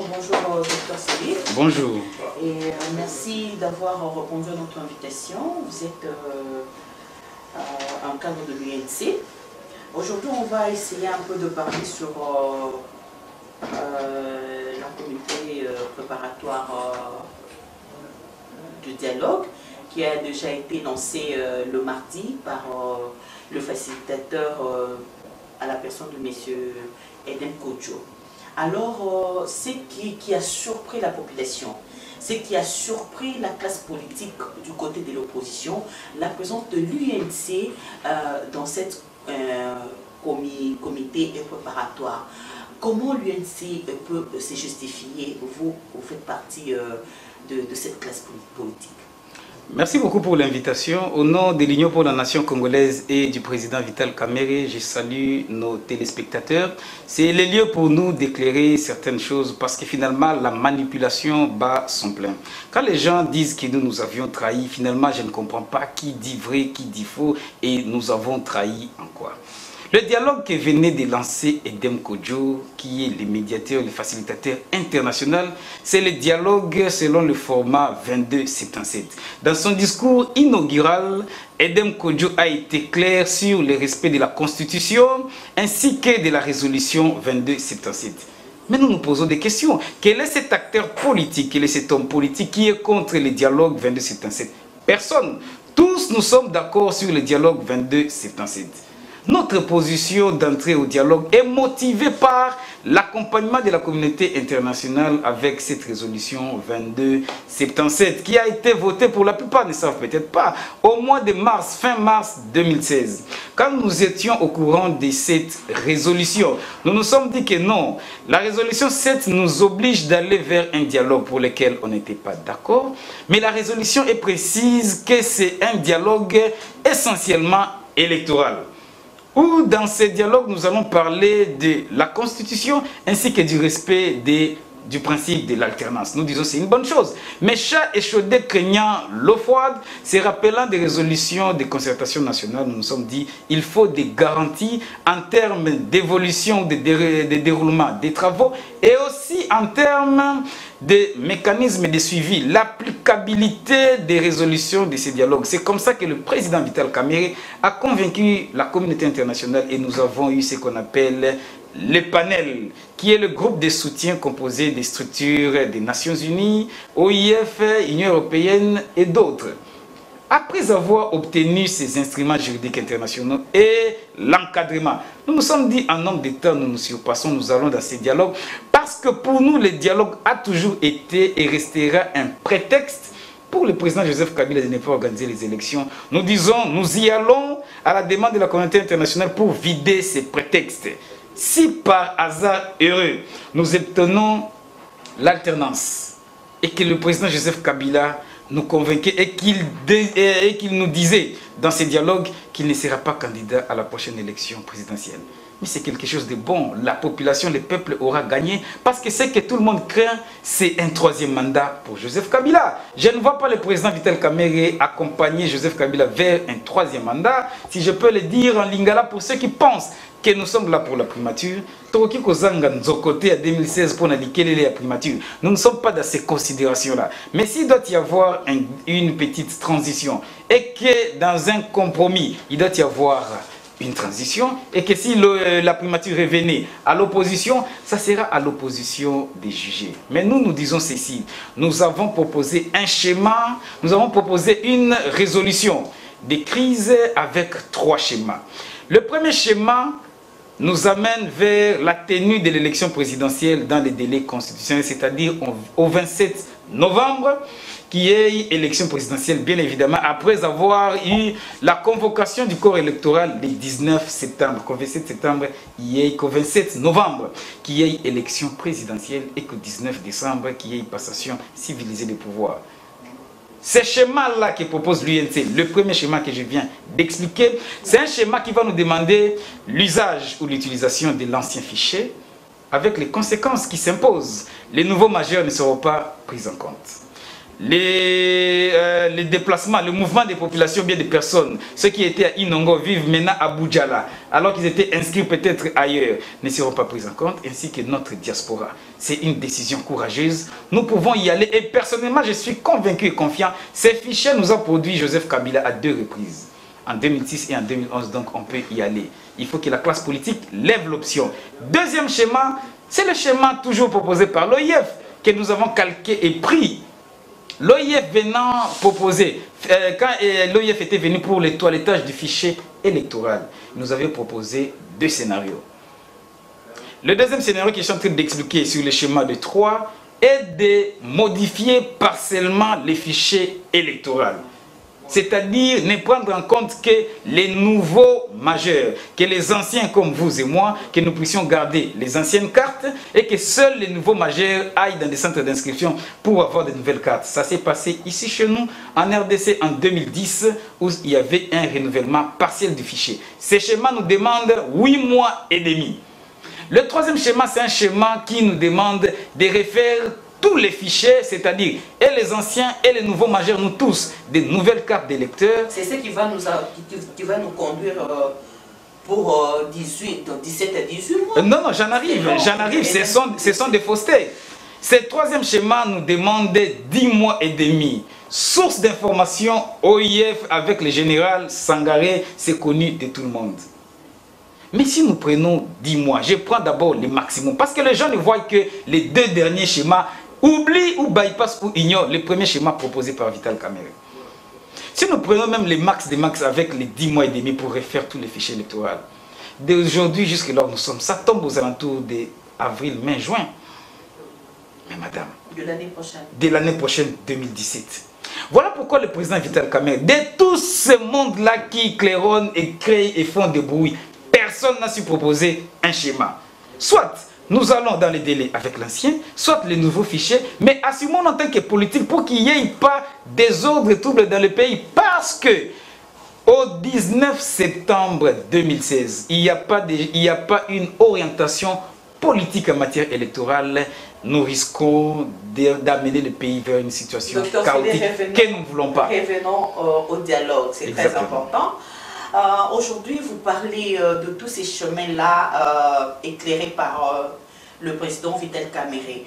bonjour Dr Salif. Bonjour. Et merci d'avoir répondu à notre invitation. Vous êtes un cadre de l'UNC. Aujourd'hui, on va essayer un peu de parler sur la communauté préparatoire du dialogue qui a déjà été lancé le mardi par le facilitateur à la personne de M. Edem Kodjo. Alors, ce qui a surpris la population, ce qui a surpris la classe politique du côté de l'opposition, la présence de l'UNC dans cette comité préparatoire. Comment l'UNC peut se justifier? Vous faites partie de cette classe politique. Merci beaucoup pour l'invitation. Au nom de l'Union pour la Nation congolaise et du président Vital Kamerhe, je salue nos téléspectateurs. C'est le lieu pour nous d'éclairer certaines choses parce que finalement la manipulation bat son plein. Quand les gens disent que nous avions trahi, finalement je ne comprends pas qui dit vrai, qui dit faux et nous avons trahi en quoi. Le dialogue que venait de lancer Edem Kodjo, qui est le médiateur, le facilitateur international, c'est le dialogue selon le format 2277. Dans son discours inaugural, Edem Kodjo a été clair sur le respect de la Constitution ainsi que de la résolution 2277. Mais nous nous posons des questions. Quel est cet acteur politique, quel est cet homme politique qui est contre le dialogue 2277? Personne. Tous nous sommes d'accord sur le dialogue 2277. Notre position d'entrée au dialogue est motivée par l'accompagnement de la communauté internationale avec cette résolution 2277 qui a été votée, pour la plupart ne savent peut-être pas, au mois de mars, fin mars 2016. Quand nous étions au courant de cette résolution, nous nous sommes dit que non, la résolution 7 nous oblige d'aller vers un dialogue pour lequel on n'était pas d'accord, mais la résolution est précise que c'est un dialogue essentiellement électoral. Où dans ce dialogue, nous allons parler de la Constitution ainsi que du respect du principe de l'alternance. Nous disons que c'est une bonne chose. Mais chat échaudé craignant l'eau froide, se rappelant des résolutions de concertation nationale, nous nous sommes dit qu'il faut des garanties en termes d'évolution, de déroulement des travaux et aussi en termes de mécanismes de suivi, l'applicabilité des résolutions de ces dialogues. C'est comme ça que le président Vital Kamerhe a convaincu la communauté internationale et nous avons eu ce qu'on appelle le panel, qui est le groupe de soutien composé des structures des Nations Unies, OIF, Union Européenne et d'autres. Après avoir obtenu ces instruments juridiques internationaux et l'encadrement, nous nous sommes dit en nombre de temps, nous nous surpassons, nous allons dans ces dialogues, parce que pour nous, le dialogue a toujours été et restera un prétexte pour le président Joseph Kabila de ne pas organiser les élections. Nous disons, nous y allons à la demande de la communauté internationale pour vider ces prétextes. Si par hasard heureux, nous obtenons l'alternance et que le président Joseph Kabila nous convainquait et qu'il nous disait dans ces dialogues qu'il ne sera pas candidat à la prochaine élection présidentielle. Mais c'est quelque chose de bon. La population, le peuple aura gagné parce que ce que tout le monde craint, c'est un troisième mandat pour Joseph Kabila. Je ne vois pas le président Vital Kamerhe accompagner Joseph Kabila vers un troisième mandat. Si je peux le dire en lingala pour ceux qui pensent que nous sommes là pour la primature, Toroki Kozanga Nzokote à 2016 pour indiquer la primature. Nous ne sommes pas dans ces considérations-là. Mais s'il doit y avoir une petite transition et que dans un compromis, il doit y avoir une transition et que si la primature revenait à l'opposition, ça sera à l'opposition de juger. Mais nous disons ceci, nous avons proposé un schéma, nous avons proposé une résolution des crises avec 3 schémas. Le premier schéma nous amène vers la tenue de l'élection présidentielle dans les délais constitutionnels, c'est-à-dire au 27 novembre, qui est élection présidentielle, bien évidemment, après avoir eu la convocation du corps électoral le 19 septembre, qu'au 27 septembre, il y ait qu'au 27 novembre, qui y ait élection présidentielle et qu'au 19 décembre, qui y ait passation civilisée des pouvoirs. Ce schéma-là que propose l'UNC, le premier schéma que je viens d'expliquer, c'est un schéma qui va nous demander l'usage ou l'utilisation de l'ancien fichier avec les conséquences qui s'imposent. Les nouveaux majeurs ne seront pas pris en compte. les déplacements, le mouvement des populations, bien des personnes, ceux qui étaient à Inongo vivent maintenant à Boudjala, alors qu'ils étaient inscrits peut-être ailleurs, ne seront pas pris en compte, ainsi que notre diaspora. C'est une décision courageuse. Nous pouvons y aller et personnellement, je suis convaincu et confiant. Ces fichiers nous ont produit Joseph Kabila à 2 reprises, en 2006 et en 2011, donc on peut y aller. Il faut que la classe politique lève l'option. Deuxième schéma, c'est le schéma toujours proposé par l'OIF, que nous avons calqué et pris. L'OIF venant proposer, quand l'OIF était venu pour le toilettage du fichier électoral, nous avait proposé 2 scénarios. Le deuxième scénario que je suis en train d'expliquer sur le schéma de 3 est de modifier partiellement les fichiers électoraux. C'est-à-dire ne prendre en compte que les nouveaux majeurs, que les anciens comme vous et moi, que nous puissions garder les anciennes cartes et que seuls les nouveaux majeurs aillent dans des centres d'inscription pour avoir de nouvelles cartes. Ça s'est passé ici chez nous en RDC en 2010 où il y avait un renouvellement partiel du fichier. Ce schéma nous demande 8 mois et demi. Le troisième schéma, c'est un schéma qui nous demande de refaire tous les fichiers, c'est-à-dire et les anciens et les nouveaux majeurs, nous tous, des nouvelles cartes d'électeurs. C'est ce qui va nous conduire pour 17 à 18 mois. Non, j'en arrive, ce sont des faussetés. Ce troisième schéma nous demande 10 mois et demi. Source d'information, OIF avec le général Sangaré, c'est connu de tout le monde. Mais si nous prenons 10 mois, je prends d'abord le maximum. Parce que les gens ne voient que les 2 derniers schémas, oublient ou bypassent ou ignorent le premier schéma proposé par Vital Kamerhe. Si nous prenons même les max des max avec les 10 mois et demi pour refaire tous les fichiers électoraux, d'aujourd'hui jusqu'à là où nous sommes, ça tombe aux alentours d'avril, mai, juin. Mais madame, de l'année prochaine 2017. Voilà pourquoi le président Vital Kamerhe, de tout ce monde-là qui claironne et crée et font des bruits, personne n'a su proposer un schéma. Soit nous allons dans les délais avec l'ancien, soit les nouveaux fichiers, mais assumons en tant que politique pour qu'il n'y ait pas désordre et trouble dans le pays. Parce que au 19 septembre 2016, il n'y a pas une orientation politique en matière électorale. Nous risquons d'amener le pays vers une situation chaotique que nous ne voulons pas. Revenons au dialogue, c'est très important. Aujourd'hui, vous parlez de tous ces chemins-là éclairés par le président Vital Kamerhe.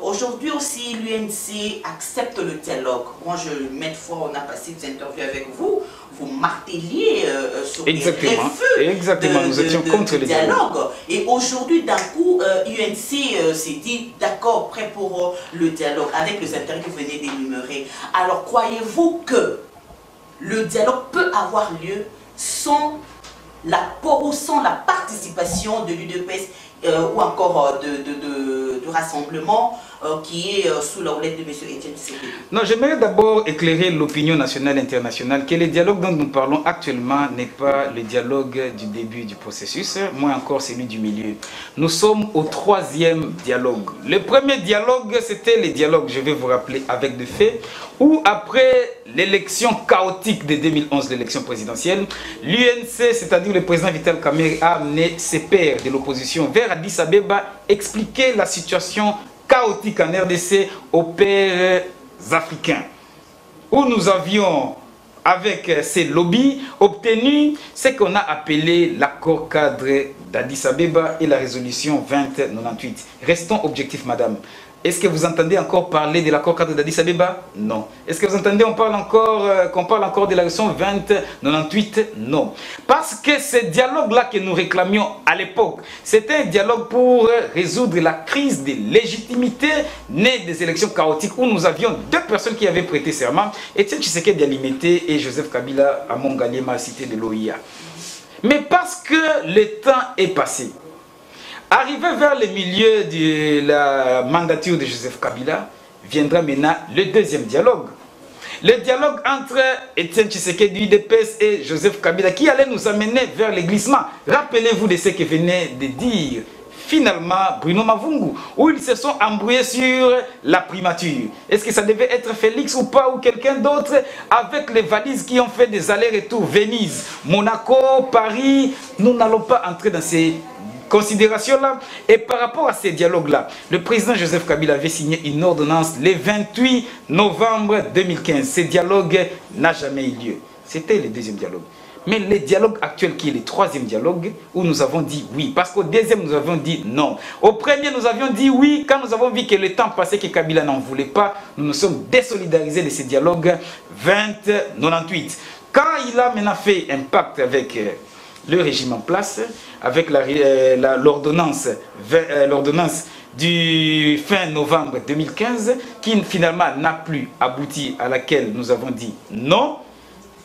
Aujourd'hui aussi, l'UNC accepte le dialogue. Moi, maintes fois, on a passé des interviews avec vous. Vous marteliez sur les refus nous étions contre le dialogue. Et aujourd'hui, d'un coup, UNC s'est dit d'accord, prêt pour le dialogue avec les intérêts que vous venez d'énumérer. Alors, croyez-vous que le dialogue peut avoir lieu sans la participation de l'UDPS ou encore de rassemblement qui est sous la houlette de M. Etienne Tshisekedi? Non, j'aimerais d'abord éclairer l'opinion nationale et internationale que le dialogue dont nous parlons actuellement n'est pas le dialogue du début du processus, moins encore celui du milieu. Nous sommes au 3e dialogue. Le premier dialogue, c'était le dialogue, je vais vous rappeler, avec des faits, où après l'élection chaotique de 2011, l'élection présidentielle, l'UNC, c'est-à-dire le président Vital Kamerhe, a amené ses pairs de l'opposition vers Addis Abeba expliquer la situation chaotique en RDC aux pairs africains, où nous avions, avec ces lobbies, obtenu ce qu'on a appelé l'accord cadre d'Addis Abeba et la résolution 2098. Restons objectifs, madame. Est-ce que vous entendez encore parler de l'accord cadre d'Addis Abeba? Non. Est-ce que vous entendez qu'on parle encore de la résolution 2098? Non. Parce que ce dialogue-là que nous réclamions à l'époque, c'était un dialogue pour résoudre la crise de légitimité née des élections chaotiques où nous avions 2 personnes qui avaient prêté serment, Etienne Tshisekedi Alimete et Joseph Kabila à Mongaliema, cité de l'OIA. Mais parce que le temps est passé, arrivé vers le milieu de la mandature de Joseph Kabila, viendra maintenant le 2e dialogue. Le dialogue entre Etienne Tshisekedi du UDPS et Joseph Kabila qui allait nous amener vers le glissement. Rappelez-vous de ce que venait de dire finalement Bruno Mavungu, où ils se sont embrouillés sur la primature. Est-ce que ça devait être Félix ou pas, ou quelqu'un d'autre, avec les valises qui ont fait des allers-retours, Venise, Monaco, Paris. Nous n'allons pas entrer dans ces considérations-là. Et par rapport à ces dialogues-là, le président Joseph Kabila avait signé une ordonnance le 28 novembre 2015. Ce dialogue n'a jamais eu lieu. C'était le deuxième dialogue. Mais le dialogue actuel, qui est le troisième dialogue, où nous avons dit oui. Parce qu'au deuxième, nous avions dit non. Au premier, nous avions dit oui. Quand nous avons vu que le temps passait, que Kabila n'en voulait pas, nous nous sommes désolidarisés de ce dialogue 2098. Quand il a maintenant fait un pacte avec le régime en place, avec l'ordonnance du fin novembre 2015, qui finalement n'a plus abouti, à laquelle nous avons dit non,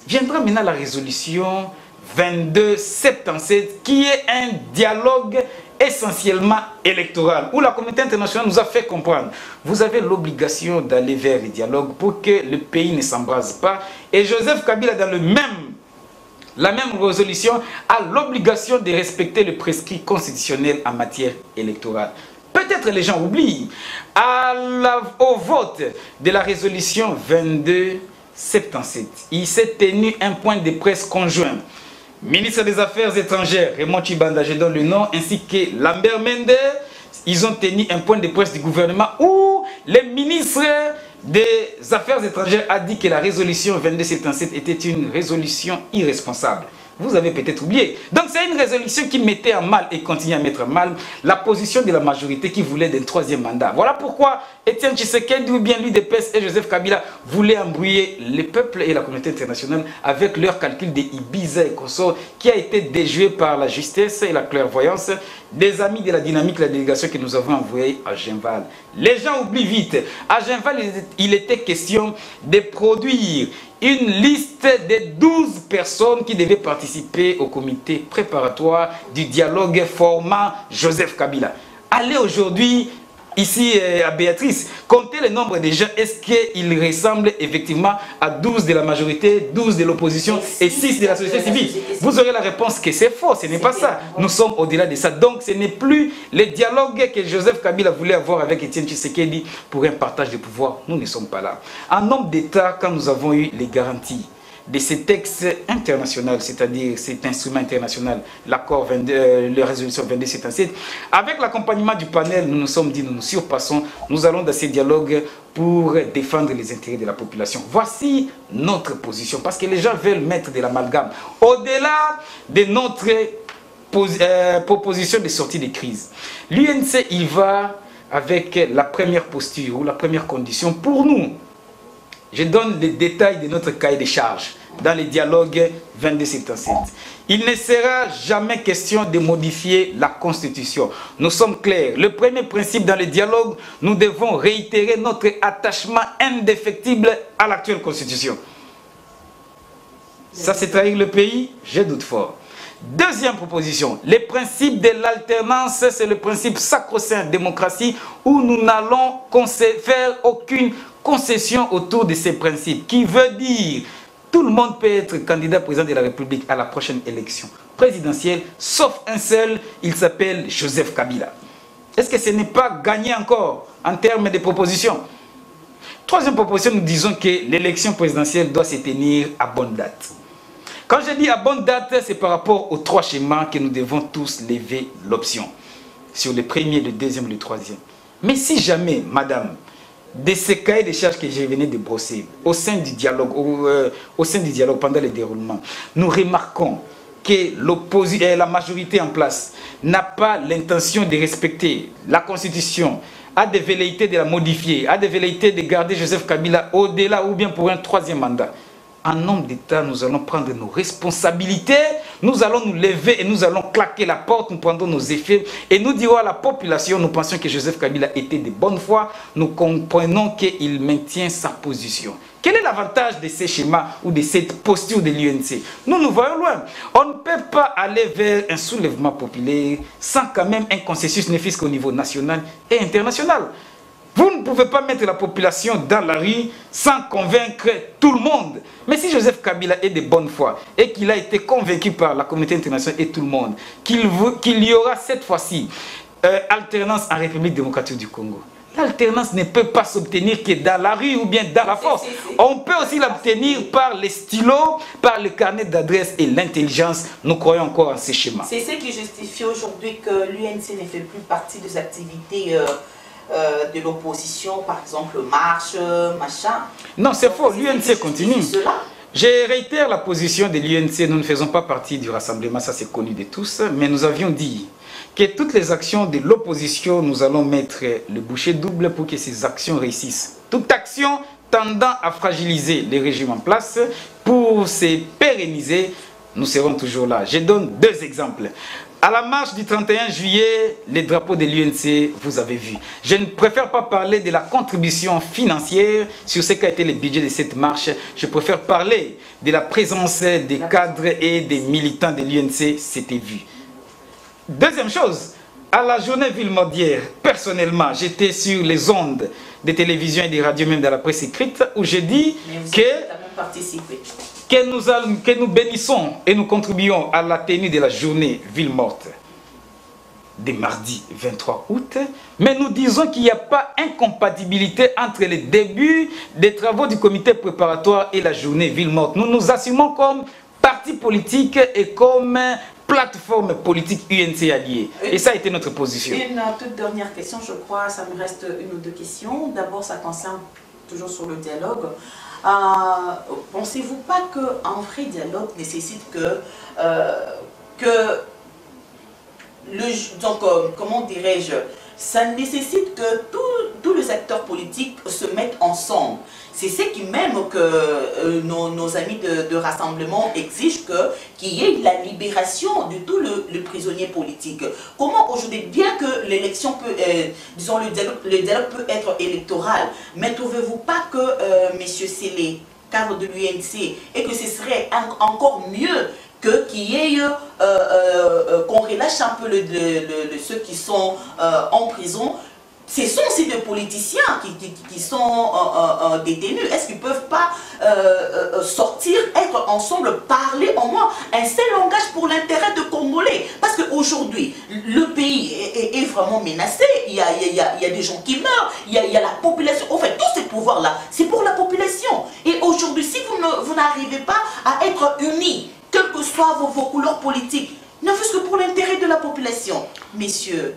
viendra maintenant la résolution 2277, qui est un dialogue essentiellement électoral, où la communauté internationale nous a fait comprendre, vous avez l'obligation d'aller vers le dialogue pour que le pays ne s'embrase pas. Et Joseph Kabila, dans la même résolution, a l'obligation de respecter le prescrit constitutionnel en matière électorale. Peut-être les gens oublient, au vote de la résolution 2277, il s'est tenu un point de presse conjoint. Ministre des Affaires étrangères, Raymond Tshibanda, je donne le nom, ainsi que Lambert Mende, ils ont tenu un point de presse du gouvernement où le ministre des Affaires étrangères a dit que la résolution 2277 était une résolution irresponsable. Vous avez peut-être oublié. Donc c'est une résolution qui mettait en mal et continue à mettre en mal la position de la majorité qui voulait d'un troisième mandat. Voilà pourquoi Étienne Tshisekedi ou bien l'UDPS et Joseph Kabila voulaient embrouiller le peuple et la communauté internationale avec leur calcul des Ibiza et consorts qui a été déjoué par la justesse et la clairvoyance des amis de la dynamique, la délégation que nous avons envoyée à Genval. Les gens oublient vite. À Genval, il était question de produire une liste de 12 personnes qui devaient participer au comité préparatoire du dialogue formant Joseph Kabila. Allez aujourd'hui, ici à Béatrice, comptez le nombre de gens. Est-ce qu'il ressemble effectivement à 12 de la majorité, 12 de l'opposition et 6 de la société civile? Vous aurez la réponse que c'est faux, ce n'est pas ça. Nous sommes au-delà de ça. Donc ce n'est plus le dialogue que Joseph Kabila voulait avoir avec Étienne Tshisekedi pour un partage de pouvoir. Nous ne sommes pas là. En nombre d'États, quand nous avons eu les garanties de ces textes internationaux, c'est-à-dire cet instrument international, l'accord, la résolution 2277, avec l'accompagnement du panel, nous nous sommes dit, nous nous surpassons, nous allons dans ces dialogues pour défendre les intérêts de la population. Voici notre position, parce que les gens veulent mettre de l'amalgame. Au-delà de notre proposition de sortie de crise, l'UNC, il va avec la première posture ou la première condition pour nous. Je donne les détails de notre cahier de charges dans le dialogue 2277. Il ne sera jamais question de modifier la Constitution. Nous sommes clairs. Le premier principe dans le dialogue, nous devons réitérer notre attachement indéfectible à l'actuelle Constitution. Ça, c'est trahir le pays? Je doute fort. Deuxième proposition, le principe de l'alternance, c'est le principe sacro-saint démocratie où nous n'allons faire aucune concession autour de ces principes, qui veut dire tout le monde peut être candidat président de la République à la prochaine élection présidentielle, sauf un seul, il s'appelle Joseph Kabila. Est-ce que ce n'est pas gagné encore en termes de propositions? Troisième proposition, nous disons que l'élection présidentielle doit se tenir à bonne date. Quand je dis à bonne date, c'est par rapport aux trois schémas que nous devons tous lever l'option. Sur le premier, le deuxième, le troisième. Mais si jamais, madame, de ces cahiers de charges que je venais de brosser, au sein du dialogue, pendant le déroulement, nous remarquons que la majorité en place n'a pas l'intention de respecter la Constitution, a des velléités de la modifier, a des velléités de garder Joseph Kabila au-delà ou bien pour un troisième mandat. En nombre d'États, nous allons prendre nos responsabilités, nous allons nous lever et nous allons claquer la porte, nous prendrons nos effets et nous dirons à la population, nous pensions que Joseph Kabila était de bonne foi, nous comprenons qu'il maintient sa position. Quel est l'avantage de ces schémas ou de cette posture de l'UNC? Nous voyons loin. On ne peut pas aller vers un soulèvement populaire sans quand même un consensus, ne fût-ce qu'au niveau national et international. Vous ne pouvez pas mettre la population dans la rue sans convaincre tout le monde. Mais si Joseph Kabila est de bonne foi et qu'il a été convaincu par la communauté internationale et tout le monde qu'il y aura cette fois-ci alternance en République démocratique du Congo, l'alternance ne peut pas s'obtenir que dans la rue ou bien dans la force. On peut aussi l'obtenir par les stylos, par le carnet d'adresse et l'intelligence. Nous croyons encore en ces schémas. C'est ce qui justifie aujourd'hui que l'UNC ne fait plus partie des activités de l'opposition, par exemple marche, machin. Non, c'est faux, l'UNC continue. Je réitère la position de l'UNC, nous ne faisons pas partie du rassemblement, ça c'est connu de tous, mais nous avions dit que toutes les actions de l'opposition, nous allons mettre le bouchée double pour que ces actions réussissent. Toute action tendant à fragiliser les régimes en place, pour se pérenniser, nous serons toujours là. Je donne deux exemples. À la marche du 31 juillet, les drapeaux de l'UNC, vous avez vu. Je ne préfère pas parler de la contribution financière sur ce qu'a été le budget de cette marche. Je préfère parler de la présence des cadres et des militants de l'UNC, c'était vu. Deuxième chose, à la journée Villemordière, personnellement, j'étais sur les ondes de télévision et des radios, même dans la presse écrite, où j'ai dit que nous bénissons et nous contribuons à la tenue de la journée Ville Morte de mardi 23 août, mais nous disons qu'il n'y a pas incompatibilité entre le début des travaux du comité préparatoire et la journée Ville Morte. Nous nous assumons comme parti politique et comme plateforme politique UNC alliée. Et ça a été notre position. Une toute dernière question, je crois, ça me reste une ou deux questions. D'abord, ça concerne toujours sur le dialogue. Pensez-vous pas qu'un vrai dialogue nécessite comment dirais-je, ça nécessite que tous les acteurs politiques se mettent ensemble. C'est ce qui même que nos amis de rassemblement exigent qu'il y ait la libération de tous les prisonniers politiques. Comment aujourd'hui, bien que l'élection peut, disons le dialogue peut être électoral, mais trouvez-vous pas que messieurs Sélé, cadre de l'UNC, et que ce serait encore mieux qu'il y ait, qu'on relâche un peu ceux qui sont en prison? Ce sont aussi des politiciens qui sont détenus. Est-ce qu'ils ne peuvent pas sortir, être ensemble, parler au moins un seul langage pour l'intérêt de Congolais? Parce qu'aujourd'hui, le pays est vraiment menacé. Il y a des gens qui meurent, il y a la population. En fait, tous ces pouvoirs-là, c'est pour la population. Et aujourd'hui, si vous n'arrivez pas à être unis, quelles que soient vos couleurs politiques, ne fût-ce que pour l'intérêt de la population, messieurs,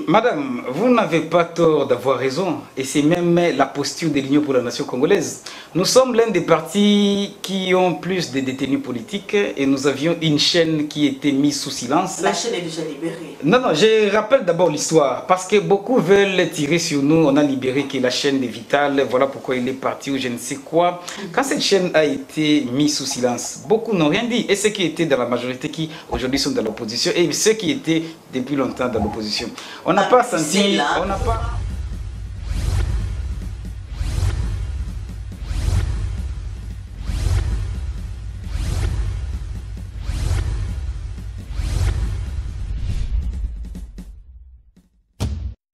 Madame, vous n'avez pas tort d'avoir raison, et c'est même la posture de l'Union pour la nation congolaise. Nous sommes l'un des partis qui ont plus de détenus politiques, et nous avions une chaîne qui était mise sous silence. La chaîne est déjà libérée. Non, je rappelle d'abord l'histoire, parce que beaucoup veulent tirer sur nous. On a libéré que la chaîne de Vital, voilà pourquoi il est parti ou je ne sais quoi. Quand cette chaîne a été mise sous silence, beaucoup n'ont rien dit, et ceux qui étaient dans la majorité qui aujourd'hui sont dans l'opposition, et ceux qui étaient depuis longtemps dans l'opposition. On n'a pas senti, on n'a pas...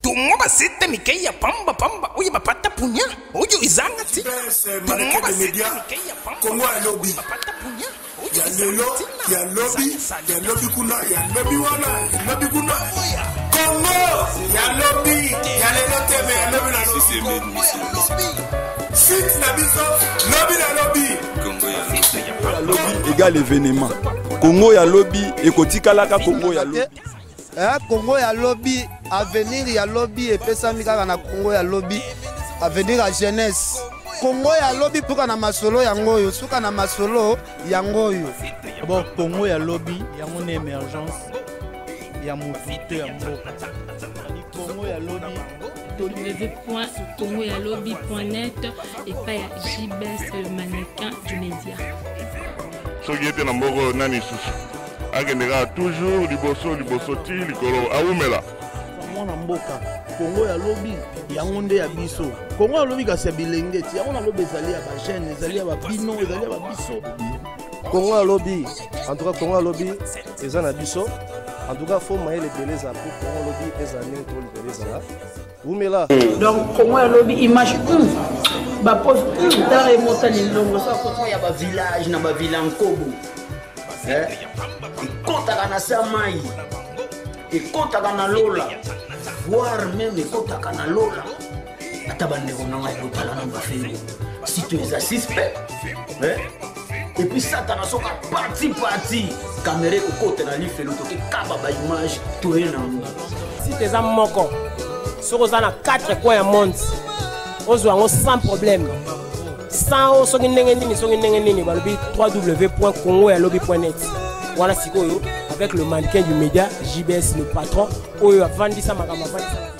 Tumba sita mikeya pamba uye bapata punya uye izanga ti tumba sita mikeya pamba Kongo ya lobby ya lobby kuna ya lobby wana ya lobby kuna Kongo ya lobby ya lelo teme ya lobby na lobby sit na biso lobby na lobby Kongo ya lobby égal événement Kongo ya lobby ekotikalaka Kongo ya lobby Congo ya lobby, avenir ya lobby et pesami kaka na Congo ya lobby, avenir à jeunesse. Congo ya lobby puka na masolo yangoyo, suka na masolo yangoyo. Bon, Congo ya lobby, yango na émergence, ya moufite ya mboka. Congo ya lobby, www.congoyalobi.net et pas ya JBS, le mannequin du média. Soki ete na mboko nani susu. Agendera toujours liboso ti likolo aumela mwana mboka Congo ya lobby yango nde ya biso Congo ya lobby kasi ya bilenge ti yango na lobby ezali ya ba jeune ezali ya ba bino ezali ya ba biso Congo ya lobby en tout cas Congo ya lobby eza na biso en tout cas faut mailler les beleza pour Congo ya lobby ezali to les beleza là umela donc Congo ya lobby image ba pose dans les montagnes longo ça Congo ya ba village na ba villa nkobo ekotaka na samai ekotaka na lola voire même ekotaka na lola ata bandeko nanga ekotala na bafelo si tu es suspect et puis Satan a son parti caméra au côté na lifelo toke kaba ba image toye na si tes âmes moko soko za na 4 coins du monde ozwa sans problème sans soki ndenge nini balobi www.congoyalobi.net voilà sikoyo avec le mannequin du média JBS le patron oyo avandi sa makambo avandi